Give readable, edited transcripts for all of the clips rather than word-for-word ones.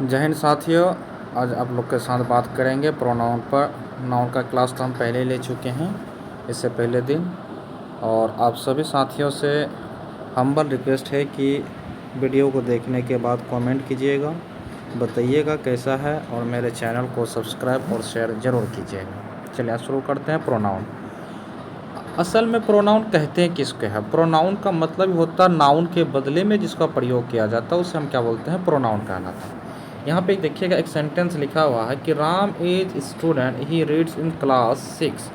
जय हिंद साथियों, आज आप लोग के साथ बात करेंगे प्रोनाउन पर। नाउन का क्लास तो हम पहले ही ले चुके हैं इससे पहले दिन, और आप सभी साथियों से हम्बल रिक्वेस्ट है कि वीडियो को देखने के बाद कमेंट कीजिएगा, बताइएगा कैसा है, और मेरे चैनल को सब्सक्राइब और शेयर ज़रूर कीजिएगा। चलिए आज शुरू करते हैं। प्रोनाउन, असल में प्रोनाउन कहते हैं किसके है? प्रोनाउन का मतलब होता है नाउन के बदले में जिसका प्रयोग किया जाता है उसे हम क्या बोलते हैं? प्रोनाउन कहलाता है। यहाँ पे देखिएगा एक सेंटेंस लिखा हुआ है कि Ram is student, he reads in class 6।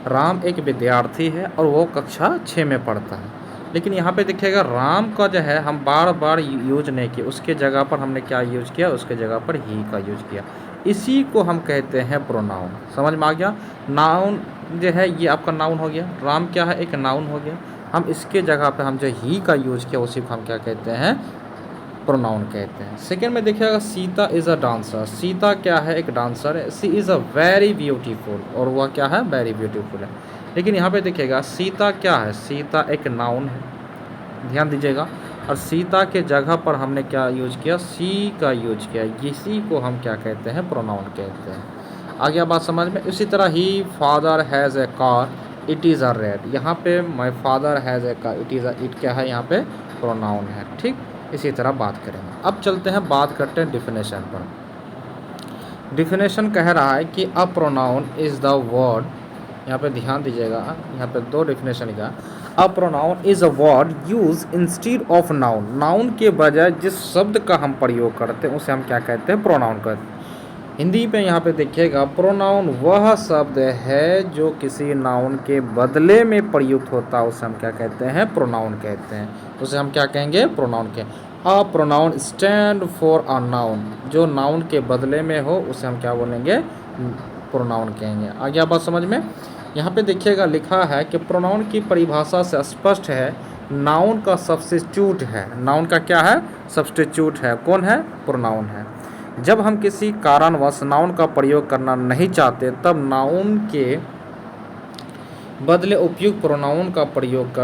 Ram एक विद्यार्थी है और वो कक्षा 6 में पढ़ता है। लेकिन यहाँ पे देखिएगा राम का जो है हम बार बार यूज नहीं किया, उसके जगह पर हमने क्या यूज किया? उसके जगह पर ही का यूज किया। इसी को हम कहते हैं प्रोनाउन। समझ में आ गया? नाउन जो है ये आपका नाउन हो गया, राम क्या है? एक नाउन हो गया। हम इसके जगह पे हम जो ही का यूज किया उसी को हम क्या कहते हैं? प्रोनाउन कहते हैं। सेकेंड में देखिएगा Sita is a dancer. Sita क्या है? एक डांसर है। सी इज़ अ वेरी ब्यूटीफुल, और वह क्या है? वेरी ब्यूटीफुल है। लेकिन यहाँ पे देखिएगा सीता क्या है? सीता एक नाउन है, ध्यान दीजिएगा। और सीता के जगह पर हमने क्या यूज किया? सी का यूज किया। इसी को हम क्या कहते हैं? प्रोनाउन कहते हैं। आ गया बात समझ में? इसी तरह ही father has a car, it is a red. यहाँ पे my father has a car, it क्या है? यहाँ पे प्रोनाउन है। ठीक, इसी तरह बात करेंगे। अब चलते हैं, बात करते हैं डिफिनेशन पर। डिफिनेशन कह रहा है कि a pronoun is the word, यहाँ पे ध्यान दीजिएगा, यहाँ पे दो डिफिनेशन लिखा। A pronoun is a word use instead of noun. Noun के बजाय जिस शब्द का हम प्रयोग करते हैं उसे हम क्या कहते हैं? प्रोनाउन कहते हैं। हिंदी पे यहाँ पे देखिएगा प्रोनाउन वह शब्द है जो किसी नाउन के बदले में प्रयुक्त होता है उसे हम क्या कहते हैं? प्रोनाउन कहते हैं। उसे हम क्या कहेंगे? प्रोनाउन के। A pronoun stand for a noun, जो नाउन के बदले में हो उसे हम क्या बोलेंगे? प्रोनाउन कहेंगे। आ गया बात समझ में? यहाँ पे देखिएगा लिखा है कि प्रोनाउन की परिभाषा से स्पष्ट है नाउन का सब्स्टिट्यूट है। नाउन का क्या है? सब्स्टिट्यूट है। कौन है? प्रोनाउन है। जब हम किसी कारणवश नाउन का प्रयोग करना नहीं चाहते तब नाउन के बदले उपयुक्त प्रोनाउन का प्रयोग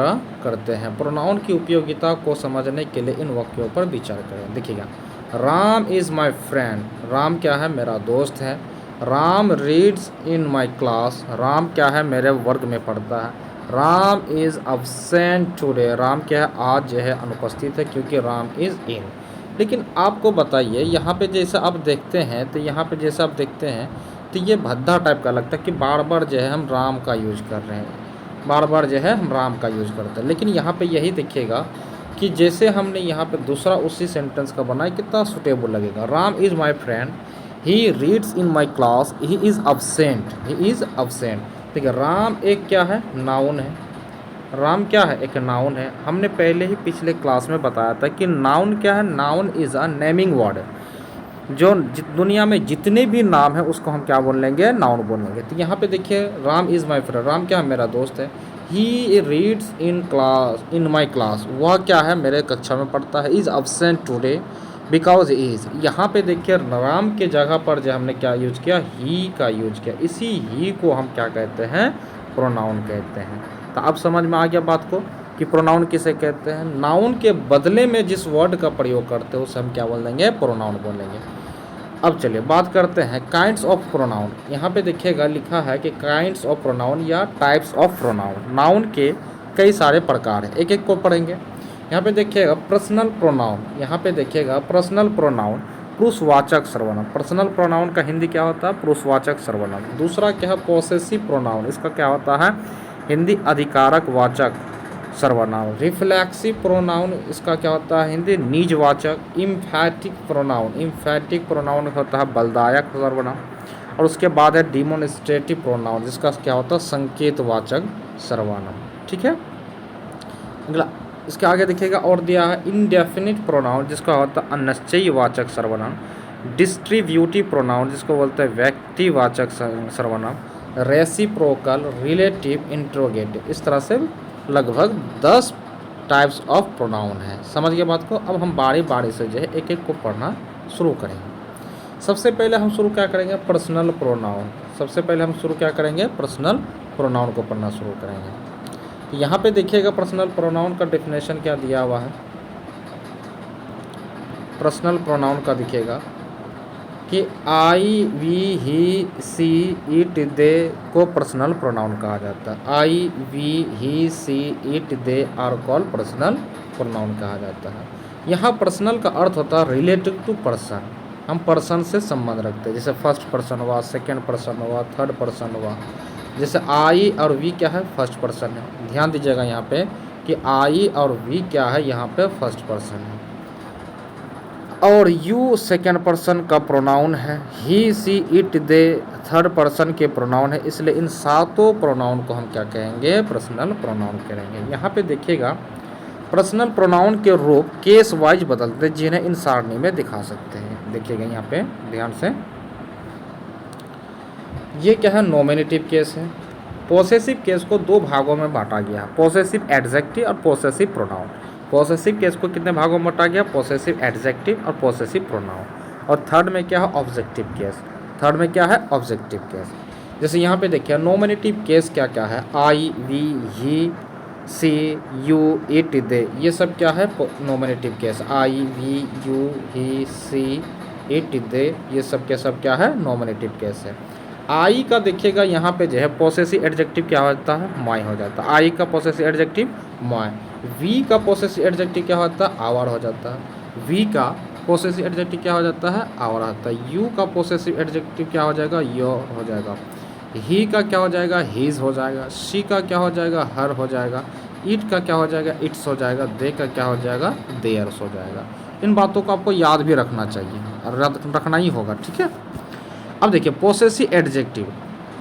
करते हैं। प्रोनाउन की उपयोगिता को समझने के लिए इन वाक्यों पर विचार करें। देखिएगा, Ram is my friend. Ram क्या है? मेरा दोस्त है। Ram reads in my class. Ram क्या है? मेरे वर्ग में पढ़ता है। Ram is absent today. Ram क्या है? आज जो है अनुपस्थित है, क्योंकि राम इज़ इन। लेकिन आपको बताइए, यहाँ पे जैसा आप देखते हैं तो यहाँ पे जैसा आप देखते हैं तो ये भद्दा टाइप का लगता है कि बार बार जो है हम राम का यूज कर रहे हैं, बार बार जो है हम राम का यूज करते हैं। लेकिन यहाँ पे यही देखिएगा कि जैसे हमने यहाँ पे दूसरा उसी सेंटेंस का बनाया, कितना सुटेबल लगेगा। Ram is my friend, he reads in my class, he is absent, he is absent. ठीक है, राम एक क्या है? नाउन है। राम क्या है? एक नाउन है। हमने पहले ही पिछले क्लास में बताया था कि नाउन क्या है? Noun is a naming word. जो दुनिया में जितने भी नाम है उसको हम क्या बोल लेंगे? नाउन बोलेंगे। तो यहाँ पे देखिए Ram is my friend, Ram क्या है? मेरा दोस्त है। He reads in class, in my class, वह क्या है? मेरे कक्षा में पढ़ता है। Is absent today because is. यहाँ पे देखिए राम के जगह पर जो हमने क्या यूज किया? ही का यूज किया। इसी ही को हम क्या कहते हैं? प्रोनाउन कहते हैं। तो अब समझ में आ गया बात को कि प्रोनाउन किसे कहते हैं? नाउन के बदले में जिस वर्ड का प्रयोग करते हैं उसे हम क्या बोल देंगे? प्रोनाउन बोलेंगे। अब चलिए बात करते हैं काइंड्स ऑफ प्रोनाउन। यहाँ पे देखिएगा लिखा है कि काइंड्स ऑफ प्रोनाउन या टाइप्स ऑफ प्रोनाउन। नाउन के कई सारे प्रकार हैं, एक एक को पढ़ेंगे। यहाँ पे देखिएगा पर्सनल प्रोनाउन। यहाँ पे देखिएगा पर्सनल प्रोनाउन पुरुषवाचक सर्वनाम। पर्सनल प्रोनाउन का हिंदी क्या होता है? पुरुषवाचक सर्वनाम। दूसरा क्या है? Possessive pronoun. इसका क्या होता है? हिंदी अधिकारक वाचक सर्वनाम। रिफ्लेक्सिव प्रोनाउन, इसका क्या होता है? Hindi निजवाचक। Emphatic pronoun, emphatic pronoun होता है बलदायक सर्वनाम। और उसके बाद है डिमोन्स्ट्रेटिव प्रोनाउन, जिसका क्या होता है? संकेतवाचक सर्वनाम। ठीक है, अगला इसके आगे देखिएगा और दिया है इनडेफिनिट प्रोनाउन, जिसका होता है अनिश्चयवाचक सर्वनाम। डिस्ट्रीब्यूटिव प्रोनाउन, जिसको बोलते हैं व्यक्तिवाचक सर्वनाम। Reciprocal, relative, interrogative. इस तरह से लगभग 10 टाइप्स ऑफ प्रोनाउन है। समझ गए बात को? अब हम बारी बारी से जो है एक एक को पढ़ना शुरू करेंगे। सबसे पहले हम शुरू क्या करेंगे? Personal pronoun. सबसे पहले हम शुरू क्या करेंगे? पर्सनल प्रोनाउन को पढ़ना शुरू करेंगे। तो यहाँ पे देखिएगा पर्सनल प्रोनाउन का डेफिनेशन क्या दिया हुआ है। पर्सनल प्रोनाउन का दिखेगा कि आई, वी, ही, सी, इट, दे को पर्सनल प्रोनाउन कहा जाता है। I, we, he, she, it, they are called personal pronoun कहा जाता है। यहाँ पर्सनल का अर्थ होता है रिलेटेड टू पर्सन, हम पर्सन से संबंध रखते हैं। जैसे फर्स्ट पर्सन हुआ, सेकेंड पर्सन हुआ, थर्ड पर्सन हुआ। जैसे आई और वी क्या है, फर्स्ट पर्सन है। ध्यान दीजिएगा यहाँ पे कि आई और वी क्या है, यहाँ पे फर्स्ट पर्सन है। और यू सेकेंड पर्सन का प्रोनाउन है। ही, she, it, they third person के प्रोनाउन है। इसलिए इन सातों प्रोनाउन को हम क्या कहेंगे, पर्सनल प्रोनाउन कहेंगे। यहाँ पे देखिएगा पर्सनल प्रोनाउन के रूप केस वाइज बदलते हैं, जिन्हें इन सारणी में दिखा सकते हैं। देखिएगा यहाँ पे ध्यान से, ये क्या है, नॉमिनेटिव केस है। पोसेसिव केस को दो भागों में बांटा गया है, पोसेसिव एडजेक्टिव और पोसेसिव प्रोनाउन। पोसेसिव केस को कितने भागों में बांटा गया, पोसेसिव एडजेक्टिव और पोसेसिव प्रोनाउन। और थर्ड में क्या है, ऑब्जेक्टिव केस। थर्ड में क्या है, ऑब्जेक्टिव केस। जैसे यहाँ पे देखिए नॉमिनेटिव केस क्या क्या है, I, we, he, she, you, it, they, ये सब क्या है, nominative case. I, we, you, he, she, it, they, ये सब के सब क्या है, नॉमिनेटिव केस है। आई का देखिएगा यहाँ पे जो है पोसेसिव एडजेक्टिव क्या होता है, माय हो जाता है। आई का पोसेसिव एडजेक्टिव माय। वी का पोसेसिव एडजेक्टिव क्या होता है, आवर हो जाता है। वी का पोसेसिव एडजेक्टिव क्या हो जाता है, आवर आता है। यू का पोसेसिव एडजेक्टिव क्या हो जाएगा, योर हो जाएगा। ही का क्या हो जाएगा, हीज हो जाएगा। शी का क्या हो जाएगा, हर हो जाएगा। इट का क्या हो जाएगा, इट्स हो जाएगा। दे का क्या हो जाएगा, देयर्स हो जाएगा। इन बातों को आपको याद भी रखना चाहिए और रखना ही होगा, ठीक है। अब देखिए पोसेसिव एडजेक्टिव,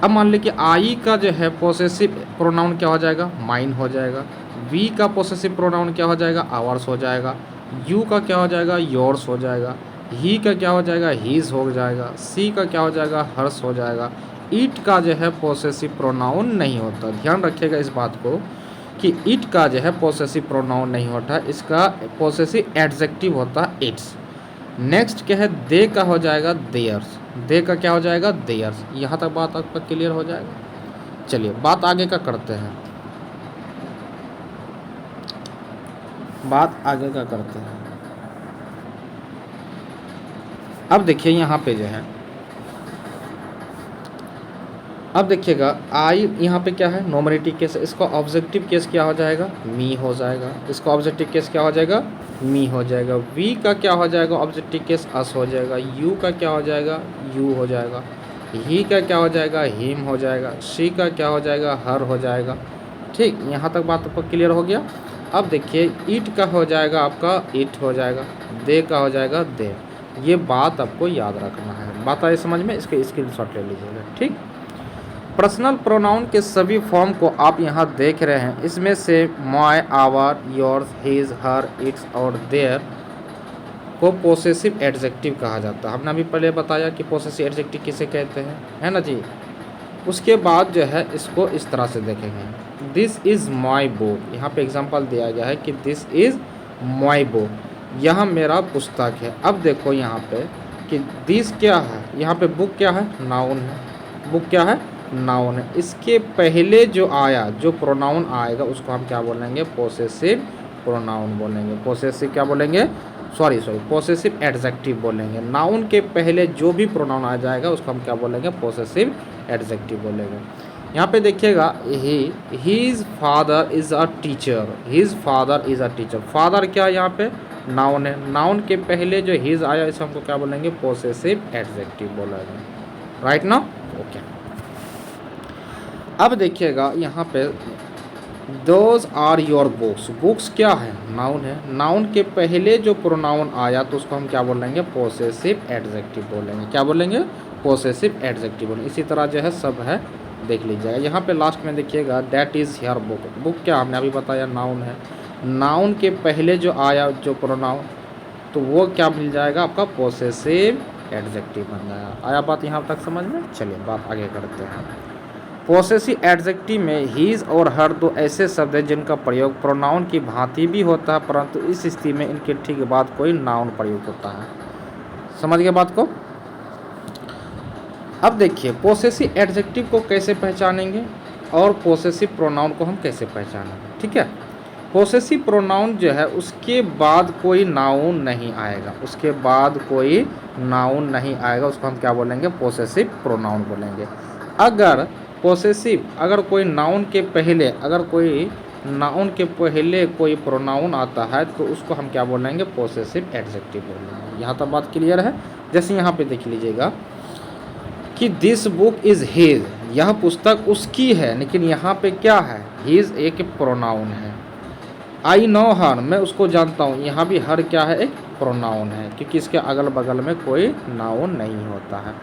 अब मान लीजिए कि आई का जो है पोसेसिव प्रोनाउन क्या हो जाएगा, माइन हो जाएगा। वी का पोसेसिव प्रोनाउन क्या हो जाएगा, आवर्स हो जाएगा। यू का क्या हो जाएगा, योर्स हो जाएगा। ही का क्या हो जाएगा, हीज हो जाएगा। सी का क्या हो जाएगा, हर्स हो जाएगा। इट का जो है पोसेसिव प्रोनाउन नहीं होता, ध्यान रखिएगा इस बात को कि इट का जो है पोसेसिव प्रोनाउन नहीं होता, इसका पोसेसिव एडजेक्टिव होता है इट्स। नेक्स्ट क्या है, दे का हो जाएगा देयर्स। दे का क्या हो जाएगा, देयर्स। यहाँ तक बात आपका क्लियर हो जाएगा। चलिए बात आगे का करते हैं, बात आगे का करते हैं। अब देखिए यहाँ पे जो है, अब देखिएगा आई यहाँ पे क्या है, नॉमिनेटिव केस है। इसका ऑब्जेक्टिव केस क्या हो जाएगा, मी हो जाएगा। इसका ऑब्जेक्टिव केस क्या हो जाएगा, मी हो जाएगा। वी का क्या हो जाएगा, ऑब्जेक्टिव केस अस हो जाएगा। यू का क्या हो जाएगा, यू हो जाएगा। ही का क्या हो जाएगा, हिम हो जाएगा। शी का क्या हो जाएगा, हर हो जाएगा। ठीक, यहाँ तक बात आपको क्लियर हो गया। अब देखिए इट का हो जाएगा आपका इट हो जाएगा। दे का हो जाएगा दे। ये बात आपको याद रखना है। बात आए समझ में, इसके स्क्रीनशॉट ले लीजिएगा, ठीक। पर्सनल प्रोनाउन के सभी फॉर्म को आप यहाँ देख रहे हैं। इसमें से my, our, yours, his, her, its और देयर को पोसेसिव एडजेक्टिव कहा जाता है। हमने अभी पहले बताया कि पोसेसिव एडजेक्टिव किसे कहते हैं, है ना जी। उसके बाद जो है इसको इस तरह से देखेंगे, दिस इज़ माई बुक। यहाँ पे एग्जांपल दिया गया है कि दिस इज़ माई बुक, यह मेरा पुस्तक है। अब देखो यहाँ पे कि दिस क्या है, यहाँ पे बुक क्या है, नाउन है। बुक क्या है, नाउन है। इसके पहले जो आया, जो प्रोनाउन आएगा उसको हम क्या बोलेंगे, पोसेसिव प्रोनाउन बोलेंगे। पोसेसिव क्या बोलेंगे, सॉरी पोसेसिव एडजेक्टिव बोलेंगे। नाउन के पहले जो भी प्रोनाउन आ जाएगा उसको हम क्या बोलेंगे, पोसेसिव एडजेक्टिव बोलेंगे। यहाँ पे देखिएगा his father is a teacher. His father is a teacher. Father क्या यहाँ पे, नाउन है। नाउन के पहले जो हीज आया इसको हमको क्या बोलेंगे, पोसेसिव एडजेक्टिव बोलेंगे। राइट ना, ओके। अब देखिएगा यहाँ पे those are your books. Books क्या है, नाउन है। नाउन के पहले जो प्रोनाउन आया तो उसको हम क्या बोलेंगे, पोसेसिव एडजेक्टिव बोलेंगे। क्या बोलेंगे, पोसेसिव एडजेक्टिव बोलेंगे। इसी तरह जो है सब है, देख लीजिएगा। यहाँ पे लास्ट में देखिएगा that is your book. Book क्या हमने अभी बताया, नाउन है। नाउन के पहले जो आया जो प्रोनाउन तो वो क्या मिल जाएगा आपका, पोसेसिव एडजेक्टिव बन जाएगा। आया बात यहाँ तक समझ में। चलिए बात आगे करते हैं। पोसेसिव एडजेक्टिव में हीज और हर दो ऐसे शब्द हैं जिनका प्रयोग प्रोनाउन की भांति भी होता है, परंतु इस स्थिति में इनके ठीक बाद कोई नाउन प्रयोग होता है। समझ गए बात को। अब देखिए पोसेसिव एडजेक्टिव को कैसे पहचानेंगे और पोसेसिव प्रोनाउन को हम कैसे पहचानेंगे, ठीक है। पोसेसिव प्रोनाउन जो है उसके बाद कोई नाउन नहीं आएगा, उसके बाद कोई नाउन नहीं आएगा, उसको हम क्या बोलेंगे? पोसेसिव प्रोनाउन बोलेंगे। अगर कोई नाउन के पहले कोई प्रोनाउन आता है तो उसको हम क्या बोलेंगे? पोसेसिव एडजेक्टिव बोलेंगे। यहाँ तक बात क्लियर है? जैसे यहाँ पे देख लीजिएगा कि दिस बुक इज़ हिज, यह पुस्तक उसकी है, लेकिन यहाँ पे क्या है? हिज एक प्रोनाउन है। आई नो हर, मैं उसको जानता हूँ, यहाँ भी हर क्या है? एक प्रोनाउन है, क्योंकि इसके अगल बगल में कोई नाउन नहीं होता है।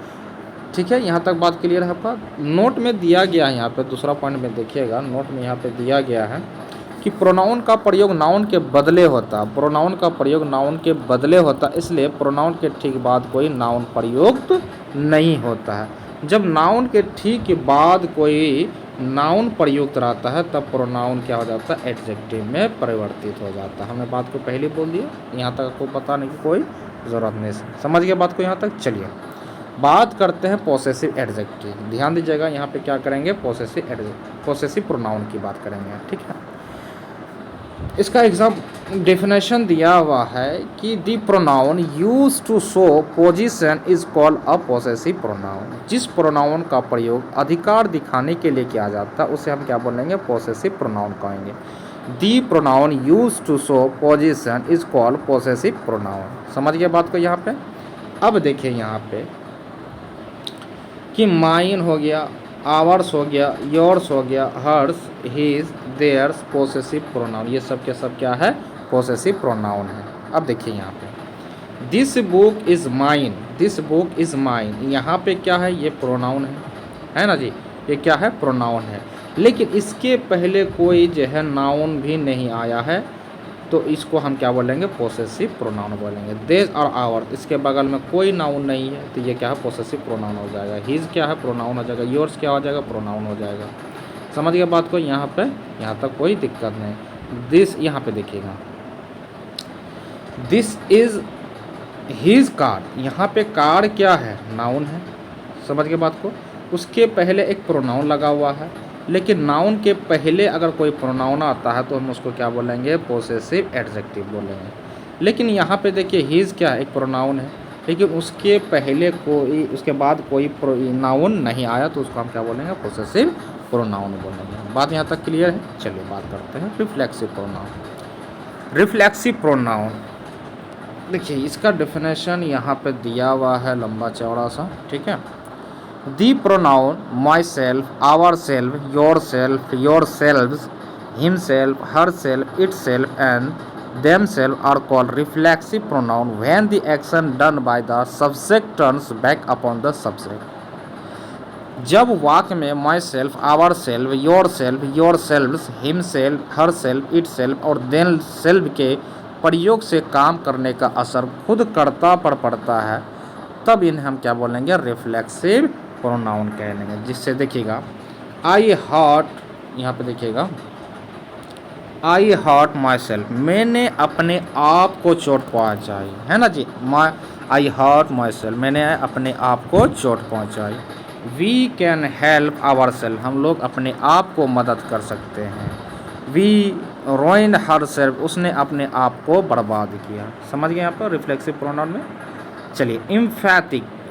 ठीक है, यहाँ तक बात क्लियर है आपका? नोट में दिया गया है, यहाँ पे दूसरा पॉइंट में देखिएगा, नोट में यहाँ पे दिया गया है कि प्रोनाउन का प्रयोग नाउन के बदले होता है, प्रोनाउन का प्रयोग नाउन के बदले होता है, इसलिए प्रोनाउन के ठीक बाद कोई नाउन प्रयुक्त नहीं होता है। जब नाउन के ठीक बाद कोई नाउन प्रयुक्त रहता है तब प्रोनाउन क्या हो जाता है? एडजेक्टिव में परिवर्तित हो जाता है। हमने बात को पहले बोल दिया, यहाँ तक आपको बताने की कोई ज़रूरत नहीं। समझ गए बात को यहाँ तक? चलिए बात करते हैं पोसेसिव एडजेक्टिव। ध्यान दीजिएगा, यहाँ पे क्या करेंगे? पोसेसिव प्रोनाउन की बात करेंगे। ठीक है, इसका एग्जाम डेफिनेशन दिया हुआ है कि the pronoun use to show position is called a possessive pronoun. जिस प्रोनाउन का प्रयोग अधिकार दिखाने के लिए किया जाता है उसे हम क्या बोलेंगे? पोसेसिव प्रोनाउन कहेंगे। The pronoun use to show position is called possessive pronoun. समझ गए बात को यहाँ पे? अब देखिए यहाँ पे कि माइन हो गया, आवर्स हो गया, योर्स हो गया, hers, his, theirs, possessive pronoun, ये सब के सब क्या है? पोसेसिव प्रोनाउन है। अब देखिए यहाँ पे this book is mine, this book is mine, यहाँ पे क्या है? ये प्रोनाउन है ना जी? ये क्या है? प्रोनाउन है, लेकिन इसके पहले कोई जो है नाउन भी नहीं आया है, तो इसको हम क्या बोलेंगे? पोसेसिव प्रोनाउन बोलेंगे। देस और आवर, इसके बगल में कोई नाउन नहीं है, तो ये क्या है? पोसेसिव प्रोनाउन हो जाएगा। हिज क्या है? प्रोनाउन हो जाएगा। योर्स क्या हो जाएगा? प्रोनाउन हो जाएगा। समझ गए बात को? यहाँ पे यहाँ तक कोई दिक्कत नहीं। दिस, यहाँ पे देखिएगा, दिस इज हिज कार, यहाँ पे कार क्या है? नाउन है। समझ गए बात को? उसके पहले एक प्रोनाउन लगा हुआ है, लेकिन नाउन के पहले अगर कोई प्रोनाउन आता है तो हम उसको क्या बोलेंगे? पोसेसिव एडजेक्टिव बोलेंगे। लेकिन यहाँ पे देखिए हिज क्या है? एक प्रोनाउन है, लेकिन उसके पहले उसके बाद कोई नाउन नहीं आया, तो उसको हम क्या बोलेंगे? पोसेसिव प्रोनाउन बोलेंगे। बात यहाँ तक क्लियर है? चलिए बात करते हैं रिफ्लेक्सिव प्रोनाउन। रिफ्लेक्सिव प्रोनाउन देखिए, इसका डेफिनेशन यहाँ पे दिया हुआ है लंबा चौड़ा सा। ठीक है, the pronoun myself, ourself, yourselves, himself, herself, itself and themself are called reflexive pronoun when the action done by the subject turns back upon the subject. जब वाक्य में myself, ourself, yourselves, himself, herself, itself और themself के प्रयोग से काम करने का असर खुद कर्ता पर पड़ता है, तब इन्हें हम क्या बोलेंगे? रिफ्लेक्सिव प्रोनाउन कह लेंगे। जिससे देखिएगा आई हर्ट, यहाँ पे देखिएगा आई हर्ट माई सेल्फ, मैंने अपने आप को चोट पहुँचाई, है ना जी? आई हर्ट माई सेल्फ, मैंने अपने आप को चोट पहुँचाई। We can help our self, हम लोग अपने आप को मदद कर सकते हैं। वी रोइंड हर सेल्फ, उसने अपने आप को बर्बाद किया। समझ गए यहाँ पर रिफ्लेक्सिव प्रोनाउन में? चलिए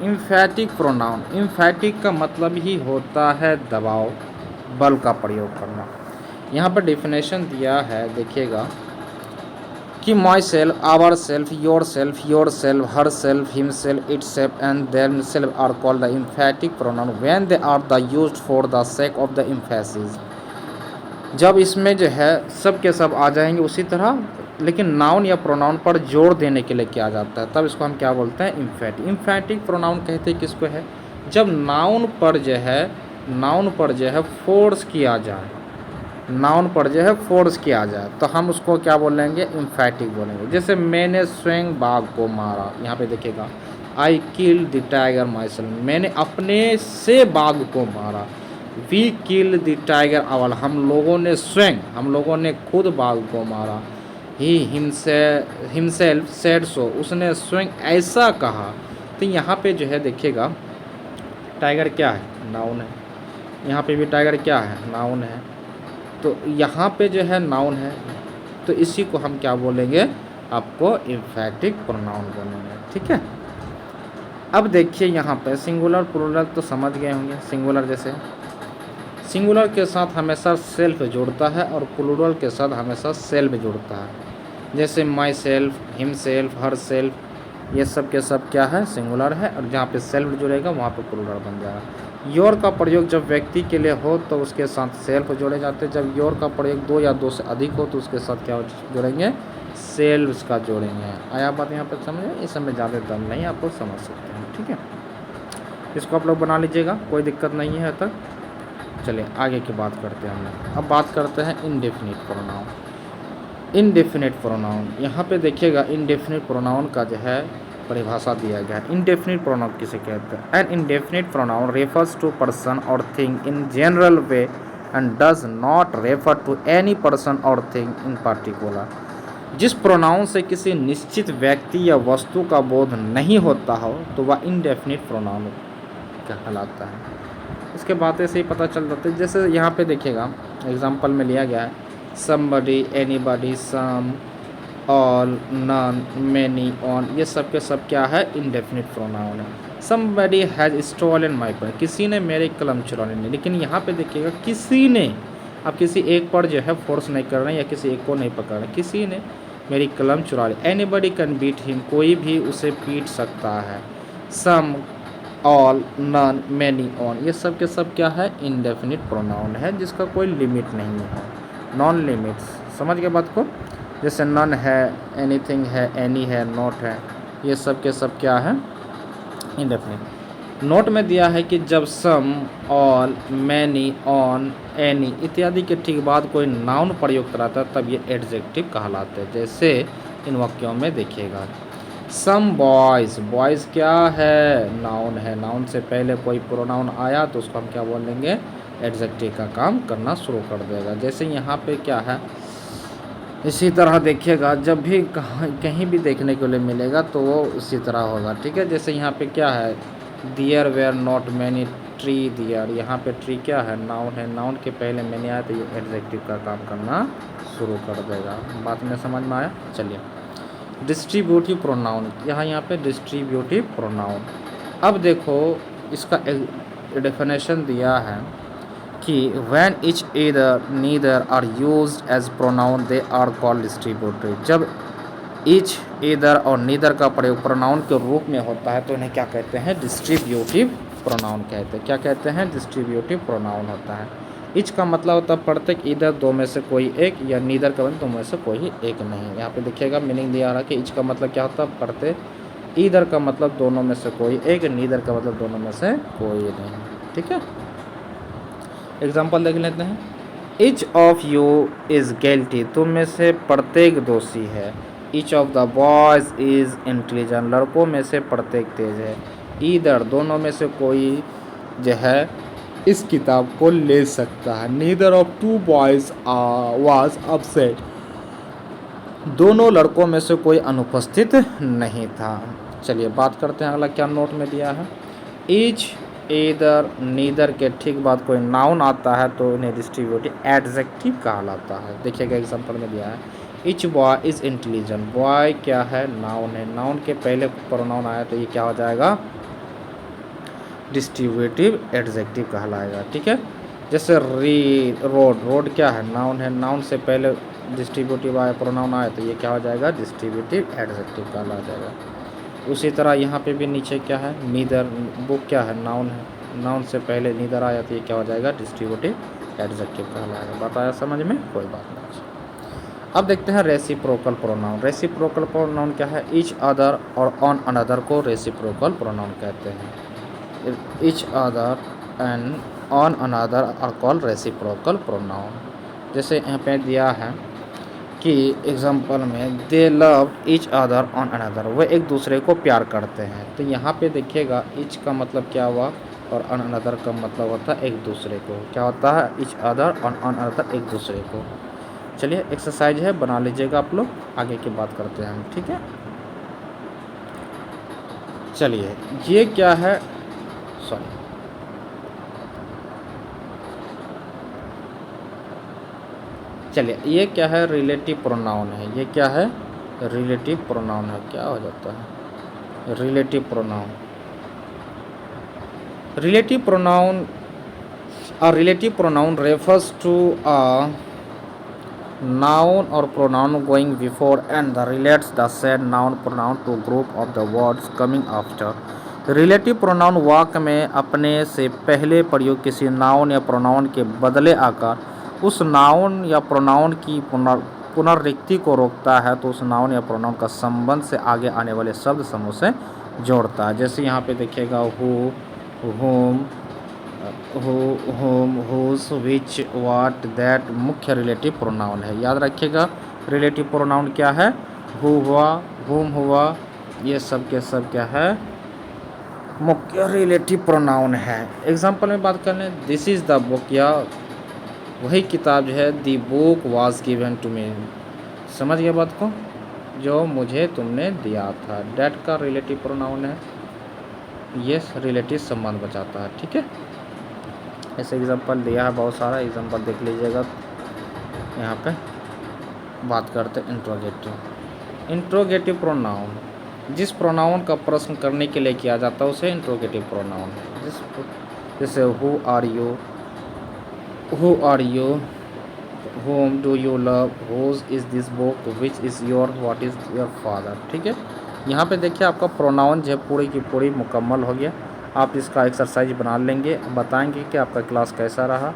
इम्फैटिक प्रोनाउन, इम्फैटिक का मतलब ही होता है दबाव, बल का प्रयोग करना। यहाँ पर डेफिनेशन दिया है, देखिएगा कि myself, ourself, yourself, herself, himself, itself and themself are called the emphatic pronoun when they are the used for the sake of the emphasis. जब इसमें जो है सब के सब आ जाएंगे उसी तरह, लेकिन नाउन या प्रोनाउन पर जोर देने के लिए किया जाता है, तब इसको हम क्या बोलते हैं? इम्फैटिक। इम्फैटिक प्रोनाउन कहते हैं किसको है? जब नाउन पर जो है फोर्स किया जाए, नाउन पर जो है फोर्स किया जाए, तो हम उसको क्या बोलेंगे? इम्फैटिक बोलेंगे। जैसे मैंने स्वयं बाघ को मारा, यहाँ पे देखिएगा I killed the tiger my self, मैंने अपने से बाघ को मारा। वी किल द टाइगर अवल, हम लोगों ने खुद बाघ को मारा। ही हिमसेल्फ सेड सो, उसने स्वयं ऐसा कहा। तो यहाँ पे जो है देखिएगा टाइगर क्या है? नाउन है। यहाँ पे भी टाइगर क्या है? नाउन है। तो यहाँ पे जो है नाउन है, तो इसी को हम क्या बोलेंगे, आपको इम्फेटिक प्रोनाउन बोलेंगे। ठीक है, अब देखिए यहाँ पे सिंगुलर प्लूरल तो समझ गए होंगे। सिंगुलर जैसे सिंगुलर के साथ हमेशा सेल्फ जुड़ता है और प्लूरल के साथ हमेशा सेल्फ जुड़ता है। जैसे my self, himself, her self, ये सब के सब क्या है, सिंगुलर है, और जहाँ पे सेल्फ जुड़ेगा वहाँ पे प्लूरल बन जाएगा। योर का प्रयोग जब व्यक्ति के लिए हो तो उसके साथ सेल्फ जोड़े जाते हैं। जब योर का प्रयोग दो या दो से अधिक हो तो उसके साथ क्या जोड़ेंगे, सेल्फ का जोड़ेंगे। आया बात यहाँ पर समझे, इस समय ज़्यादा दम नहीं, आप लोग समझ सकते हैं। ठीक है, इसको आप लोग बना लीजिएगा, कोई दिक्कत नहीं है तक। चलिए आगे की बात करते हैं हम लोग। अब बात करते हैं इनडेफिनिट प्रोनाउन। इनडेफिनिट प्रोनाउन, यहाँ पे देखिएगा इनडेफिनिट प्रोनाउन का जो है परिभाषा दिया गया है। इनडेफिनिट प्रोनाउन किसे कहते हैं? An indefinite pronoun refers to person और thing in general way and does not refer to any person और थिंग इन पार्टिकुलर। जिस प्रोनाउन से किसी निश्चित व्यक्ति या वस्तु का बोध नहीं होता हो तो वह इनडेफिनिट प्रोनाउन कहलाता है। इसके बातें से ही पता चल जाता है। जैसे यहाँ पे देखिएगा एग्जाम्पल में लिया गया है somebody, anybody, some, all, none, many, on, ये सब के सब क्या है, इनडेफिनिट प्रोनाउन है। somebody has stolen my pen, किसी ने मेरे कलम चुरा ली। लेकिन यहाँ पे देखिएगा किसी ने, आप किसी एक पर जो है फोर्स नहीं कर रहे हैं या किसी एक को नहीं पकड़ रहे, किसी ने मेरी कलम चुरा ली। anybody can beat him, कोई भी उसे पीट सकता है। some, all, none, many, on, ये सब के सब क्या है, इनडेफिनिट प्रोनाउन है जिसका कोई लिमिट नहीं है, नॉन लिमिट्स। समझ गए बात को? जैसे नन है, एनीथिंग है, एनी है, नॉट है, ये सब के सब क्या है, इनडेफिनिट। नोट में दिया है कि जब सम, ऑल, मैनी, ऑन, एनी इत्यादि के ठीक बाद कोई नाउन प्रयुक्त रहता है तब ये एडजेक्टिव कहलाते हैं। जैसे इन वाक्यों में देखिएगा सम बॉयज़, बॉयज़ क्या है, नाउन है, नाउन से पहले कोई प्रोनाउन आया तो उसको हम क्या बोलेंगे, एडजेक्टिव का काम करना शुरू कर देगा। जैसे यहाँ पे क्या है, इसी तरह देखिएगा जब भी कहीं भी देखने को लिए मिलेगा तो वो उसी तरह होगा। ठीक है, जैसे यहाँ पे क्या है, दियर वेयर नॉट मैनी ट्री दियर, यहाँ पे ट्री क्या है, नाउन है, नाउन के पहले मैंने आया तो ये एडजेक्टिव का काम करना शुरू कर देगा। बात में समझ में आया? चलिए डिस्ट्रीब्यूटिव प्रोनाउन, यहाँ पे डिस्ट्रीब्यूटिव प्रोनाउन। अब देखो इसका डेफिनेशन दिया है कि when each either neither are used as pronoun they are called distributive. जब इच, ईदर और नीदर का प्रयोग प्रोनाउन के रूप में होता है तो इन्हें क्या कहते हैं, डिस्ट्रीब्यूटिव प्रोनाउन कहते हैं। क्या कहते हैं, डिस्ट्रीब्यूटिव प्रोनाउन होता है। इच का मतलब होता है प्रत्येक, इधर दो में से कोई एक, या नीदर का मतलब दो में से कोई एक नहीं। यहाँ पे देखिएगा मीनिंग दिया रहा कि इच का मतलब क्या होता है, प्रत्येक, इधर का मतलब दोनों में से कोई एक, नीदर का मतलब दोनों में से कोई नहीं। ठीक है, एग्जाम्पल देख लेते हैं। Each of you is guilty, तुम में से प्रत्येक दोषी है। Each of the boys is intelligent, लड़कों में से प्रत्येक तेज है। ईदर, दोनों में से कोई जो है इस किताब को ले सकता है। Neither of two boys was upset, दोनों लड़कों में से कोई अनुपस्थित नहीं था। चलिए बात करते हैं अगला क्या नोट में दिया है। ईच, ईदर, नीदर के ठीक बाद कोई नाउन आता है तो उन्हें डिस्ट्रीब्यूटिव एडजेक्टिव कहलाता है। देखिएगा एग्जांपल में दिया है each boy is intelligent, boy क्या है, नाउन है, नाउन के पहले प्रोनाउन आया तो ये क्या हो जाएगा, डिस्ट्रीब्यूटिव एडजेक्टिव कहलाएगा। ठीक है, जैसे रोड, रोड क्या है, नाउन है, नाउन से पहले डिस्ट्रीब्यूटिव आया, प्रोनाउन आया तो ये क्या हो जाएगा, डिस्ट्रीब्यूटिव एडजेक्टिव कहला जाएगा। उसी तरह यहाँ पे भी नीचे क्या है, नीदर, बुक क्या है, नाउन है, नाउन से पहले नीदर आया तो ये क्या हो जाएगा, डिस्ट्रीब्यूटिव एडजेक्टिव कहलाएगा। बताया समझ में, कोई बात नहीं। अब देखते हैं रेसिप्रोकल प्रोनाउन। रेसिप्रोकल प्रोनाउन क्या है, ईच अदर और ऑन अनदर को रेसिप्रोकल प्रोनाउन कहते हैं। each other and on another are called reciprocal pronoun। जैसे यहाँ पे दिया है कि एग्जाम्पल में दे love each other on another, वे एक दूसरे को प्यार करते हैं। तो यहाँ पे देखिएगा each का मतलब क्या हुआ और on another का मतलब होता है एक दूसरे को। क्या होता है, each other और on another एक दूसरे को। चलिए एक्सरसाइज है, बना लीजिएगा आप लोग, आगे की बात करते हैं हम। ठीक है, चलिए ये क्या है, सॉरी चलिए ये क्या है, रिलेटिव प्रोनाउन है। ये क्या है, रिलेटिव प्रोनाउन है। क्या हो जाता है relative pronoun. Relative pronoun, a relative pronoun refers to a noun or pronoun going before and relates the said noun pronoun to group of the words coming after। Relative pronoun वाक्य में अपने से पहले प्रयुक्त किसी नाउन या pronoun के बदले आकर उस नाउन या प्रोनाउन की पुनरावृत्ति को रोकता है, तो उस नाउन या प्रोनाउन का संबंध से आगे आने वाले शब्द समूह से जोड़ता है। जैसे यहाँ पे देखिएगा who, whom, whom, whose, which, what, that मुख्य रिलेटिव प्रोनाउन है। याद रखिएगा रिलेटिव प्रोनाउन क्या है, हु हुआ, whom हुआ, ये सब के सब क्या है, मुख्य रिलेटिव प्रोनाउन है। एग्जाम्पल में बात कर लें, दिस इज़ द बुक, या वही किताब जो है, the book was given to me, समझ गया बात को, जो मुझे तुमने दिया था। डैट का रिलेटिव प्रोनाउन है, ये रिलेटिव संबंध बचाता है। ठीक है, ऐसे एग्जांपल दिया है, बहुत सारा एग्जांपल देख लीजिएगा। यहाँ पे बात करते हैं इंट्रोगेटिव। इंट्रोगेटिव प्रोनाउन, जिस प्रोनाउन का प्रश्न करने के लिए किया जाता है उसे इंट्रोगेटिव प्रोनाउन है। जैसे who are you, who are you, whom do you love, whose is this book, which is your, what is your father। ठीक है, यहाँ पे देखिए आपका प्रोनाउन जो है पूरी की पूरी मुकम्मल हो गया। आप इसका एक्सरसाइज बना लेंगे, बताएंगे कि आपका क्लास कैसा रहा,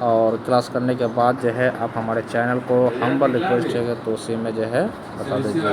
और क्लास करने के बाद जो है आप हमारे चैनल को हम्बल रिक्वेस्ट है तो उसी में जो है बता दीजिएगा।